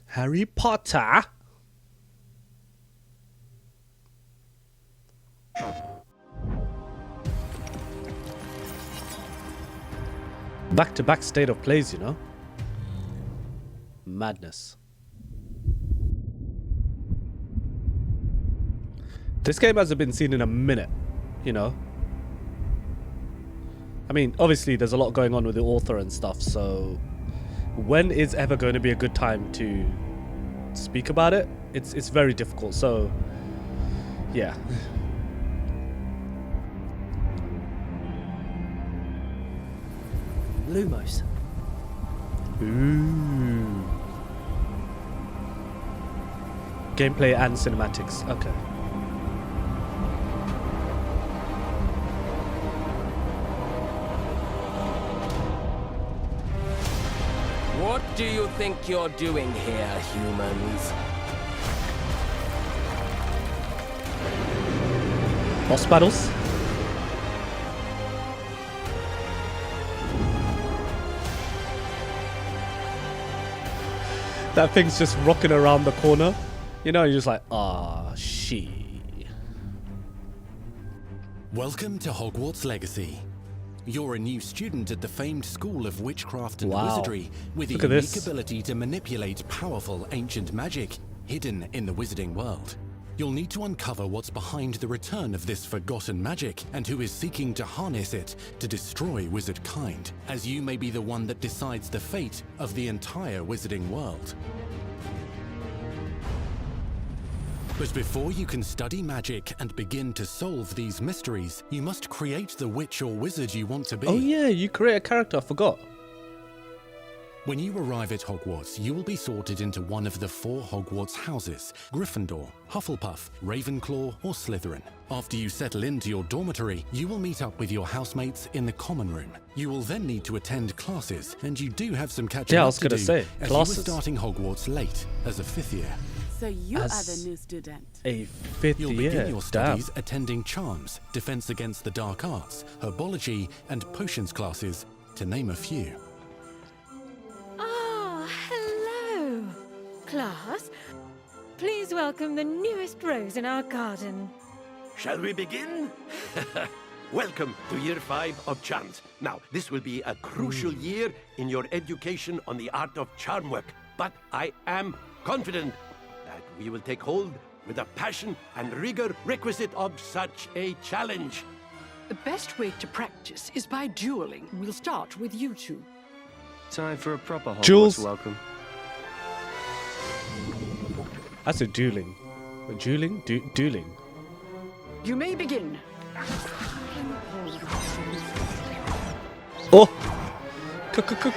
Harry Potter. Back-to-back state of plays, you know? Madness. This game hasn't been seen in a minute, you know? I mean, obviously there's a lot going on with the author and stuff, so when is ever going to be a good time to speak about it? It's very difficult, so yeah. Lumos. Ooh. Gameplay and cinematics. Okay. What do you think you're doing here, humans? Boss battles. That thing's just rocking around the corner. You know, you're just like, ah, she. Welcome to Hogwarts Legacy. You're a new student at the famed School of Witchcraft and Wow. Wizardry with a Look at unique this. ability to manipulate powerful ancient magic hidden in the wizarding world. You'll need to uncover what's behind the return of this forgotten magic and who is seeking to harness it to destroy wizard kind, as you may be the one that decides the fate of the entire wizarding world. But before you can study magic and begin to solve these mysteries, you must create the witch or wizard you want to be. Oh yeah, you create a character, I forgot. When you arrive at Hogwarts, you will be sorted into one of the 4 Hogwarts houses: Gryffindor, Hufflepuff, Ravenclaw, or Slytherin. After you settle into your dormitory, you will meet up with your housemates in the common room. You will then need to attend classes, and you do have some catching Yeah, I up was to gonna do, say, as classes. you were starting Hogwarts late as a 5th year. So you As are the new student. A 5th You'll year. begin your Damn. studies attending Charms, Defense Against the Dark Arts, Herbology, and Potions classes, to name a few. Ah, hello, class. Please welcome the newest rose in our garden. Shall we begin? Welcome to Year 5 of Charms. Now, this will be a crucial year in your education on the art of charm work, but I am confident that we will take hold with the passion and rigor requisite of such a challenge. The best way to practice is by dueling. We'll start with you two. Time for a proper Hogwarts Jules. welcome. That's a dueling. Dueling? Dueling. You may begin. Oh!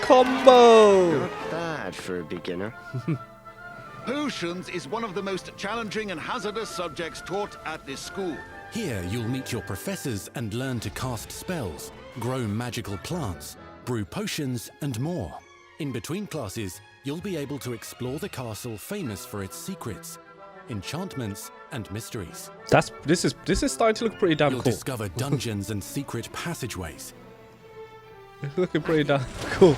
Combo! Not bad for a beginner. Potions is one of the most challenging and hazardous subjects taught at this school. Here, you'll meet your professors and learn to cast spells, grow magical plants, brew potions, and more. In between classes, you'll be able to explore the castle famous for its secrets, enchantments, and mysteries. This is starting to look pretty damn You'll cool. discover dungeons and secret passageways, It's looking pretty damn cool.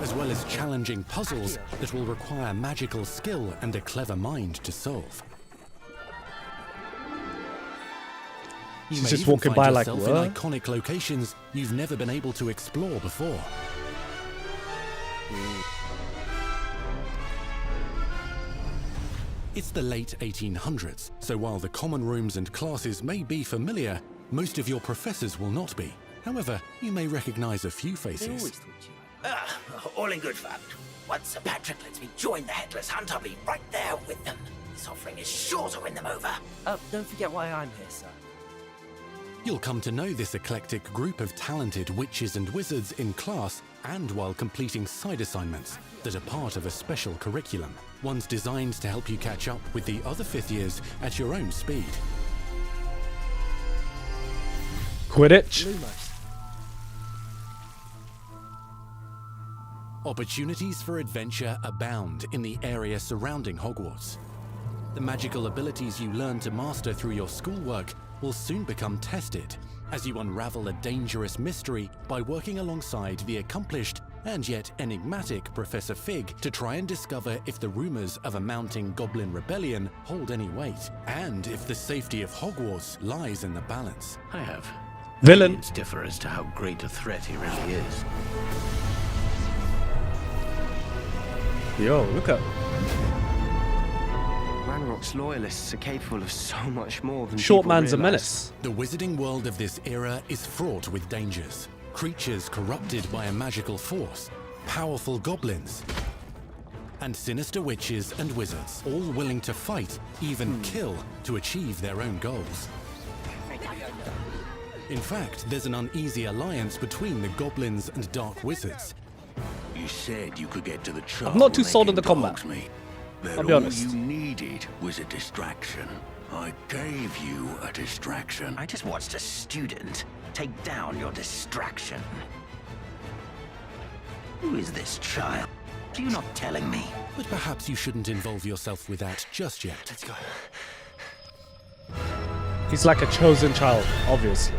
as well as challenging puzzles that will require magical skill and a clever mind to solve. You She's may just even walking find by like, yourself in what? iconic locations you've never been able to explore before. It's the late 1800s, so while the common rooms and classes may be familiar, most of your professors will not be. However, you may recognize a few faces. All in good fun. Once Sir Patrick lets me join the Headless Hunt, I'll be right there with them. This offering is sure to win them over. Don't forget why I'm here, sir. You'll come to know this eclectic group of talented witches and wizards in class and while completing side assignments that are part of a special curriculum. Ones designed to help you catch up with the other 5th years at your own speed. Quidditch. Lumos. Opportunities for adventure abound in the area surrounding Hogwarts. The magical abilities you learn to master through your schoolwork will soon become tested as you unravel a dangerous mystery by working alongside the accomplished and yet enigmatic Professor Fig to try and discover if the rumors of a mounting goblin rebellion hold any weight, and if the safety of Hogwarts lies in the balance. I have Villain. opinions differ as to how great a threat he really is. Yo, look at Ranrock's loyalists are capable of so much more than short people man's a realize. menace. The wizarding world of this era is fraught with dangers. Creatures corrupted by a magical force, powerful goblins, and sinister witches and wizards, all willing to fight, even kill, to achieve their own goals. In fact, there's an uneasy alliance between the goblins and dark wizards. You said you could get to the charm. I'm not too when they sold on the came combat. dogs me. That I'll be all honest. you needed was a distraction. I gave you a distraction. I just watched a student take down your distraction. Who is this child? You're not telling me. But perhaps you shouldn't involve yourself with that just yet. Let's go. He's like a chosen child, obviously.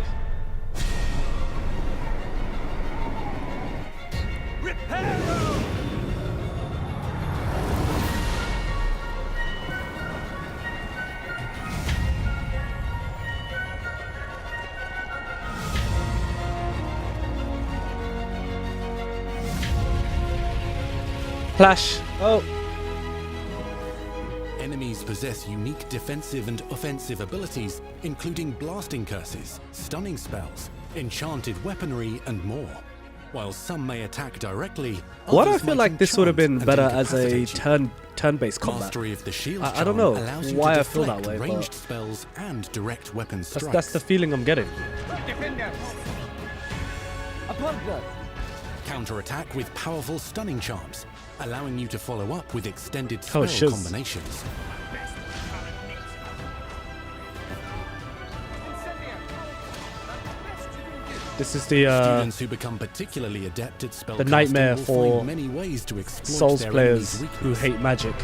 Flash. Oh. Enemies possess unique defensive and offensive abilities, including blasting curses, stunning spells, enchanted weaponry, and more. While some may attack directly, What I others feel might like this would have been enchant better and as a incapacitate you. turn-based combat. Mastery of the shield I don't charm know allows you why to I feel that deflect way, ranged but spells and direct weapon strikes. that's the feeling I'm getting. Counterattack with powerful stunning charms, allowing you to follow up with extended Oh, spell shiz. combinations. This is the Students who become particularly adept at spellcasting nightmare will for find many ways to exploit Souls their players enemy's who weakness. hate magic.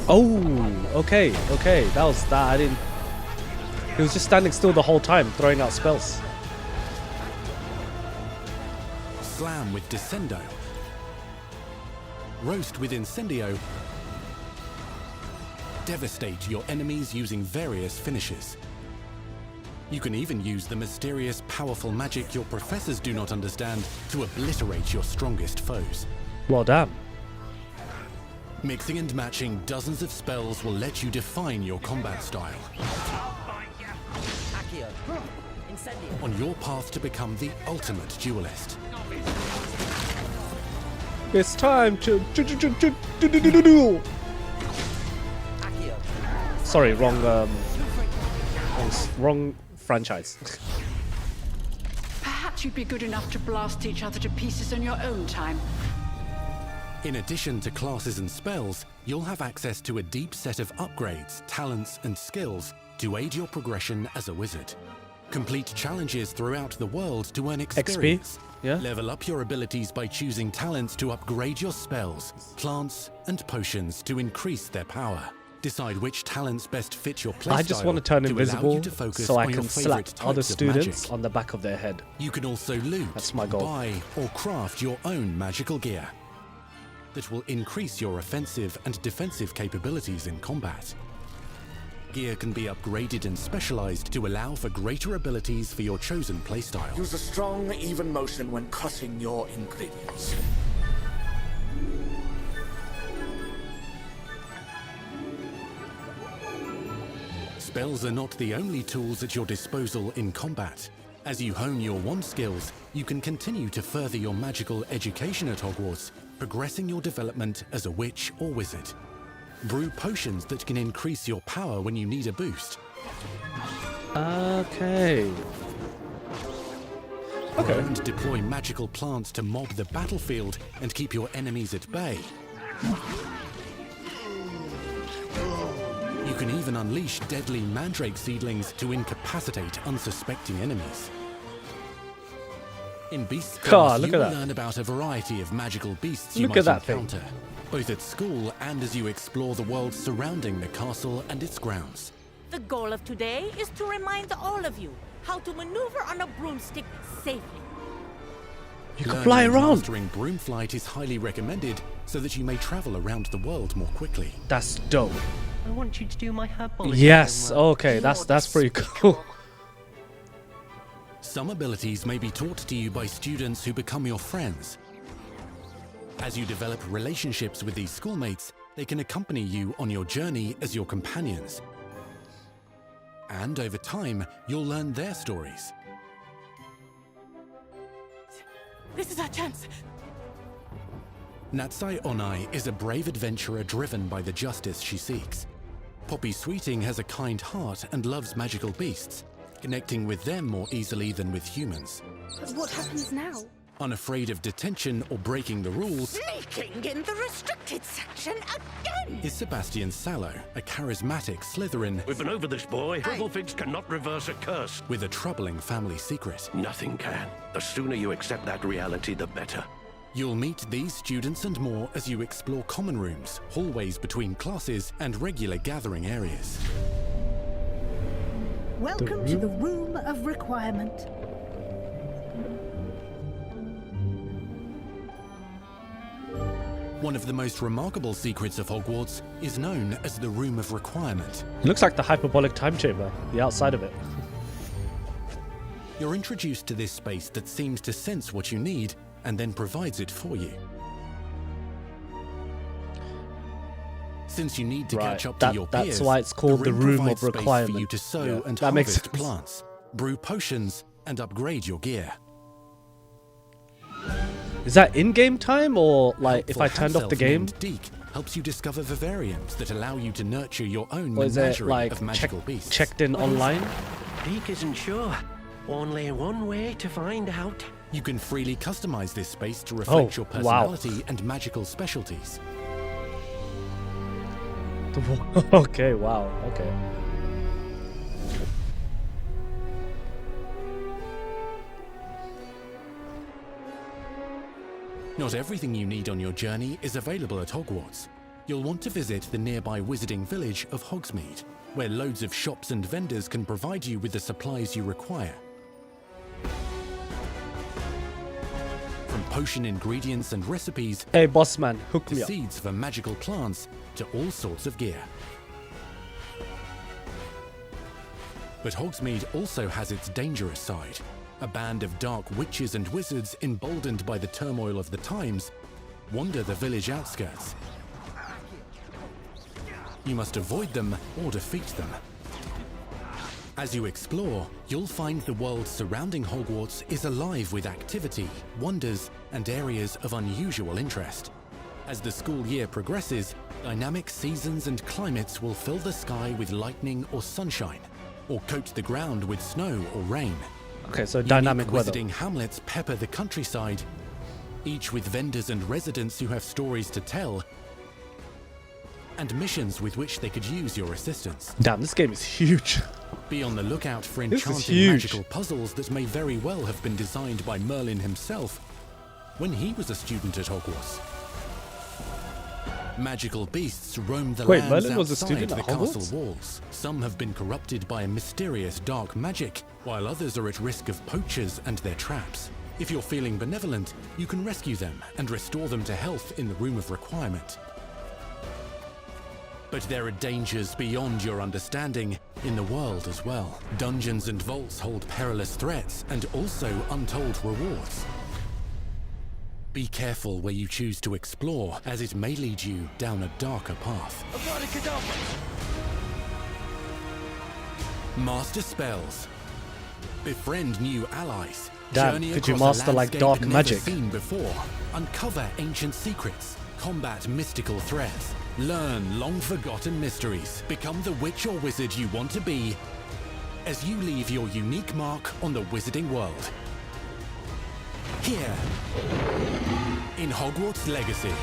Oh, okay. That was that. I didn't. He was just standing still the whole time, throwing out spells. Slam with Descendo. Roast with Incendio. Devastate your enemies using various finishes. You can even use the mysterious, powerful magic your professors do not understand to obliterate your strongest foes. Well, damn. Mixing and matching dozens of spells will let you define your combat style. On your path to become the ultimate duelist. It's time to. Sorry, wrong franchise. Perhaps you'd be good enough to blast each other to pieces in your own time. In addition to classes and spells, you'll have access to a deep set of upgrades, talents, and skills to aid your progression as a wizard. Complete challenges throughout the world to earn experience. Yeah. Level up your abilities by choosing talents to upgrade your spells, plants, and potions to increase their power. Decide which talents best fit your playstyle. I just want to turn allow invisible you to focus so I on your can favorite slap other types of students magic. on the back of their head. You can also loot, That's my goal. buy, or craft your own magical gear that will increase your offensive and defensive capabilities in combat. Gear can be upgraded and specialized to allow for greater abilities for your chosen playstyle. Use a strong, even motion when cutting your ingredients. Spells are not the only tools at your disposal in combat. As you hone your wand skills, you can continue to further your magical education at Hogwarts, progressing your development as a witch or wizard. Brew potions that can increase your power when you need a boost. Okay. Grow and deploy magical plants to mob the battlefield and keep your enemies at bay. You can even unleash deadly mandrake seedlings to incapacitate unsuspecting enemies. In Beast Class, look you at will that. learn about a variety of magical beasts you Look might at that thing. encounter, both at school and as you explore the world surrounding the castle and its grounds. The goal of today is to remind all of you how to maneuver on a broomstick safely. You can fly around. Mastering broom flight is highly recommended so that you may travel around the world more quickly. That's dope. I want you to do my herbology. Yes, homework. okay, that's pretty cool. Some abilities may be taught to you by students who become your friends. As you develop relationships with these schoolmates, they can accompany you on your journey as your companions. And over time, you'll learn their stories. This is our chance. Natsai Onai is a brave adventurer driven by the justice she seeks. Poppy Sweeting has a kind heart and loves magical beasts, connecting with them more easily than with humans. But what happens now? Unafraid of detention or breaking the rules, Sneaking in the restricted section again! is Sebastian Sallow, a charismatic Slytherin We've been over this, boy. Triple-figs cannot reverse a curse. with a troubling family secret. Nothing can. The sooner you accept that reality, the better. You'll meet these students and more as you explore common rooms, hallways between classes, and regular gathering areas. Welcome to the Room of Requirement. One of the most remarkable secrets of Hogwarts is known as the Room of Requirement. It looks like the hyperbolic time chamber, the outside of it. You're introduced to this space that seems to sense what you need and then provides it for you. Since you need to catch up to your peers, that's why it's called the Room of provides space Requirement. for you to sow and that makes harvest sense. plants, brew potions, and upgrade your gear. Is that in-game time or like if Helpful I turned off the half-elf game? named Deke helps you discover vivariums that allow you to nurture your own Or is it menagerie like of magical beasts. checked in online? Deke isn't sure. Only one way to find out. You can freely customize this space to reflect your wow. personality and magical specialties. Okay, wow, okay. Not everything you need on your journey is available at Hogwarts. You'll want to visit the nearby wizarding village of Hogsmeade, where loads of shops and vendors can provide you with the supplies you require. From potion ingredients and recipes, Hey boss man, hook to me up. seeds for magical plants, to all sorts of gear. But Hogsmeade also has its dangerous side. A band of dark witches and wizards, emboldened by the turmoil of the times, wander the village outskirts. You must avoid them or defeat them. As you explore, you'll find the world surrounding Hogwarts is alive with activity, wonders, and areas of unusual interest. As the school year progresses, dynamic seasons and climates will fill the sky with lightning or sunshine, or coat the ground with snow or rain. Okay, so dynamic weather. Wizarding hamlets pepper the countryside, each with vendors and residents who have stories to tell, and missions with which they could use your assistance. Damn, this game is huge. Be on the lookout for This is enchanting huge. magical puzzles that may very well have been designed by Merlin himself when he was a student at Hogwarts. Magical beasts roam the Wait, lands Merlin was a outside student the at castle Hogwarts? walls. Some have been corrupted by a mysterious dark magic, while others are at risk of poachers and their traps. If you're feeling benevolent, you can rescue them and restore them to health in the Room of Requirement. But there are dangers beyond your understanding in the world as well. Dungeons and vaults hold perilous threats and also untold rewards. Be careful where you choose to explore, as it may lead you down a darker path. Master spells. Befriend new allies. Damn, Journey could you across a master, like, landscape dark never magic? seen before. Uncover ancient secrets. Combat mystical threats. Learn long-forgotten mysteries. Become the witch or wizard you want to be as you leave your unique mark on the wizarding world. Here, in Hogwarts Legacy.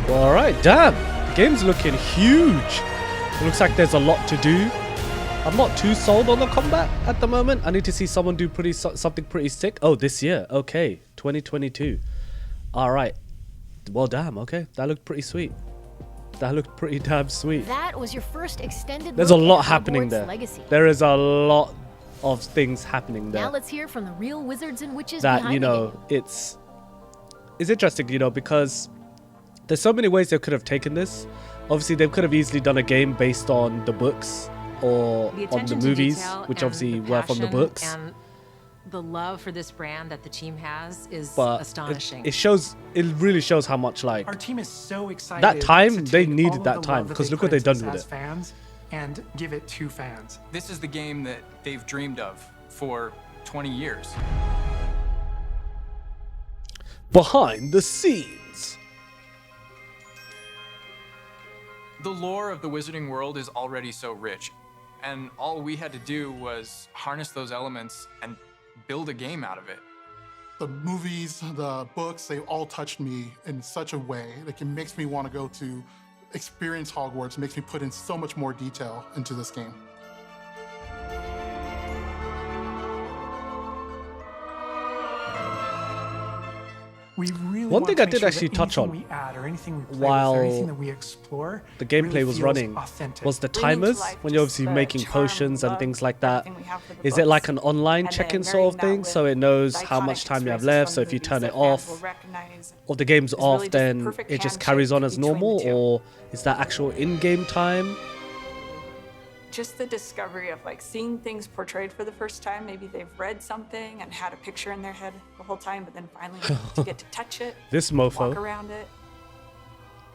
Alright, damn. The game's looking huge. It looks like there's a lot to do. I'm not too sold on the combat at the moment. I need to see someone do something pretty sick. Oh, this year. Okay, 2022. Alright. Well, damn. Okay, that looked pretty sweet. That looked pretty damn sweet. That was your first extended There's a look lot at happening Hogwarts there. Legacy. There is a lot of things happening there. Now let's hear from the real wizards and witches That, behind you the know, game. it's interesting, you know, because there's so many ways they could have taken this. Obviously, they could have easily done a game based on the books or on the movies, which obviously were from the books. And the love for this brand that the team has is But astonishing. it really shows how much, like, Our team is so excited. that time, to they take all needed of that the time, love that because they look what put they've done into with as it. fans and give it to fans. This is the game that they've dreamed of for 20 years. Behind the scenes. The lore of the Wizarding World is already so rich, and all we had to do was harness those elements and build a game out of it. The movies, the books, they all touched me in such a way. Like, it makes me want to go to experience Hogwarts, makes me put in so much more detail into this game. We really One want thing to I make did sure actually that touch anything on we add or anything we play while with, or anything that we explore the gameplay really was feels running authentic. was the Bringing to timers life when you're just obviously the making charm, potions and love, things like that. everything we have for the Is it books, like an online and check-in then sort of marrying thing, that so with it knows the how iconic much time you have experiences left? from So the if you movies turn that it fans off will recognize or the game's is really off, just the then perfect it just carries on as handshake between normal, the two. or is that actual in-game time? Just the discovery of like seeing things portrayed for the first time. Maybe they've read something and had a picture in their head the whole time, but then finally to get to touch it, This mofo. walk around it.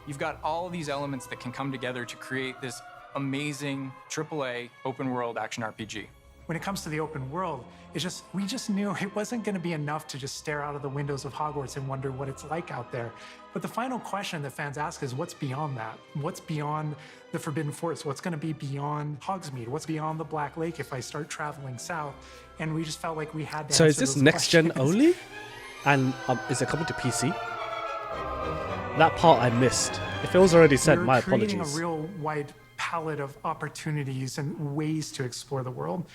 You've got all these elements that can come together to create this amazing AAA open world action RPG. When it comes to the open world, we just knew it wasn't going to be enough to just stare out of the windows of Hogwarts and wonder what it's like out there. But the final question that fans ask is, what's beyond that? What's beyond the Forbidden Forest? What's going to be beyond Hogsmeade? What's beyond the Black Lake if I start traveling south? And we just felt like we had to So is answer this those next gen questions. only? And is it coming to PC? That part I missed. If it was already said, We're my creating apologies. a real wide palette of opportunities and ways to explore the world.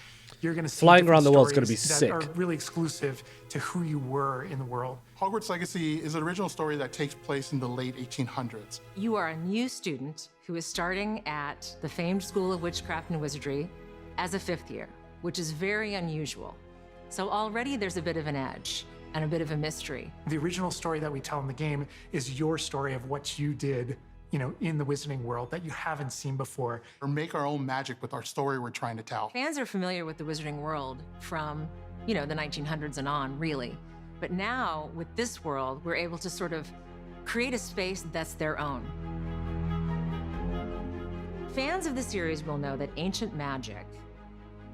You're going to see Flying around different the world's gonna stories be that sick. are really exclusive to who you were in the world. Hogwarts Legacy is an original story that takes place in the late 1800s. You are a new student who is starting at the famed School of Witchcraft and Wizardry as a 5th year, which is very unusual. So already there's a bit of an edge and a bit of a mystery. The original story that we tell in the game is your story of what you did, you know, in the Wizarding World that you haven't seen before. Or make our own magic with our story we're trying to tell. Fans are familiar with the Wizarding World from, you know, the 1900s and on, really. But now, with this world, we're able to sort of create a space that's their own. Fans of the series will know that ancient magic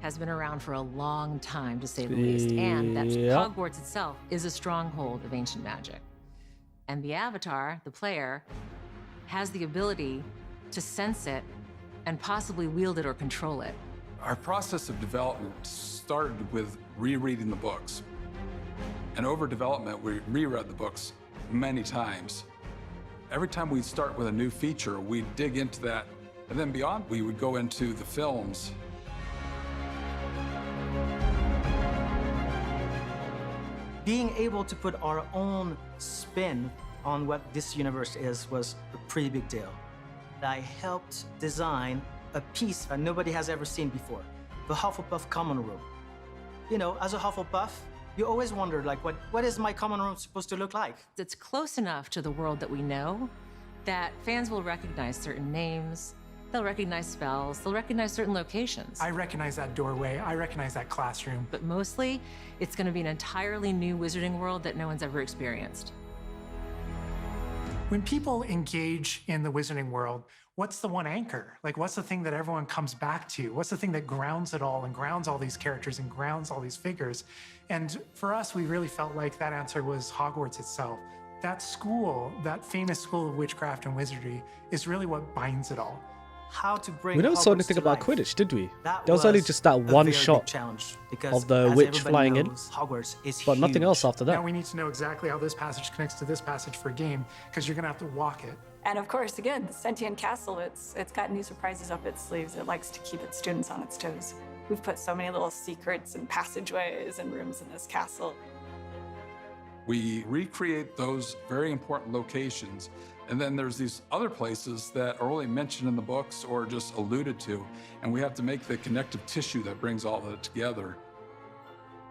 has been around for a long time, to say the least, and that Yep. Hogwarts itself is a stronghold of ancient magic. And the Avatar, the player, has the ability to sense it and possibly wield it or control it. Our process of development started with rereading the books. And over development, we reread the books many times. Every time we'd start with a new feature, we'd dig into that. And then beyond, we would go into the films. Being able to put our own spin on what this universe is was a pretty big deal. I helped design a piece that nobody has ever seen before, the Hufflepuff common room. You know, as a Hufflepuff, you always wondered, like, what is my common room supposed to look like? It's close enough to the world that we know that fans will recognize certain names, they'll recognize spells, they'll recognize certain locations. I recognize that doorway, I recognize that classroom. But mostly, it's going to be an entirely new Wizarding World that no one's ever experienced. When people engage in the Wizarding World, what's the one anchor? Like, what's the thing that everyone comes back to? What's the thing that grounds it all and grounds all these characters and grounds all these figures? And for us, we really felt like that answer was Hogwarts itself. That school, that famous School of Witchcraft and Wizardry, is really what binds it all. How to bring We never saw Hogwarts anything to about life. Quidditch, did we? That There was only was just that a one very big shot challenge because, of the as witch everybody flying knows, Hogwarts is but nothing huge. else after that. Now we need to know exactly how this passage connects to this passage for a game, because you're gonna have to walk it. And of course, again, the Sentient Castle, it's got new surprises up its sleeves. It likes to keep its students on its toes. We've put so many little secrets and passageways and rooms in this castle. We recreate those very important locations And then there's these other places that are only mentioned in the books or just alluded to, and we have to make the connective tissue that brings all of it together.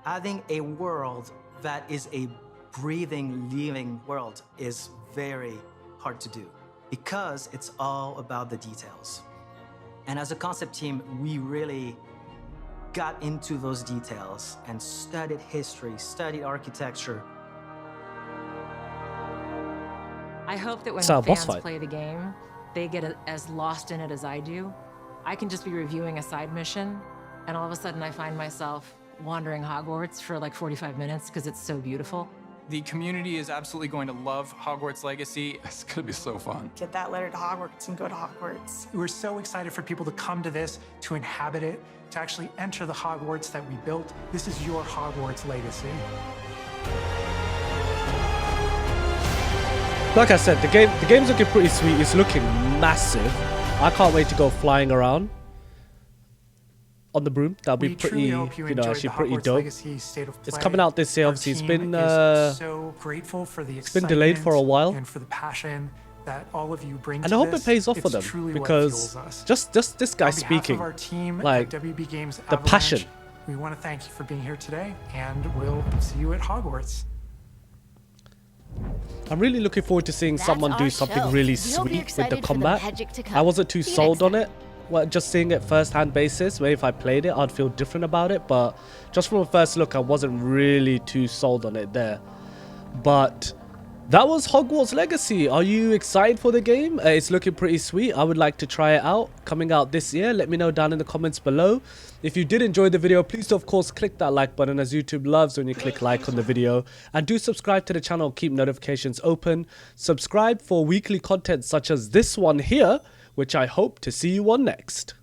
Having a world that is a breathing, living world is very hard to do because it's all about the details. And as a concept team, we really got into those details and studied history, studied architecture. I hope that when It's our boss fans fight. play the game, they get as lost in it as I do. I can just be reviewing a side mission, and all of a sudden I find myself wandering Hogwarts for like 45 minutes because it's so beautiful. The community is absolutely going to love Hogwarts Legacy. It's going to be so fun. Get that letter to Hogwarts and go to Hogwarts. We're so excited for people to come to this, to inhabit it, to actually enter the Hogwarts that we built. This is your Hogwarts Legacy. Like I said, the game's looking pretty sweet. It's looking massive. I can't wait to go flying around on the broom. That'll be pretty, you know, actually pretty dope. It's coming out this year. Obviously, it's been so grateful for the it's been delayed for a while, and for the passion that all of you bring. and to I hope this. it pays off for It's them truly what because fuels us. just this guy On behalf speaking, of our team like at WB Games the Avalanche, passion. we want to thank you for being here today, and we'll see you at Hogwarts. I'm really looking forward to seeing someone do our something show. really We hope sweet you're with the excited for the combat. magic to come. I wasn't too See you sold next on it. Well, just seeing it first-hand basis, maybe if I played it, I'd feel different about it. But just from a first look, I wasn't really too sold on it there. But that was Hogwarts Legacy. Are you excited for the game? It's looking pretty sweet. I would like to try it out. Coming out this year. Let me know down in the comments below. If you did enjoy the video, please do, of course, click that like button, as YouTube loves when you click like on the video. And do subscribe to the channel. Keep notifications open. Subscribe for weekly content such as this one here, which I hope to see you on next.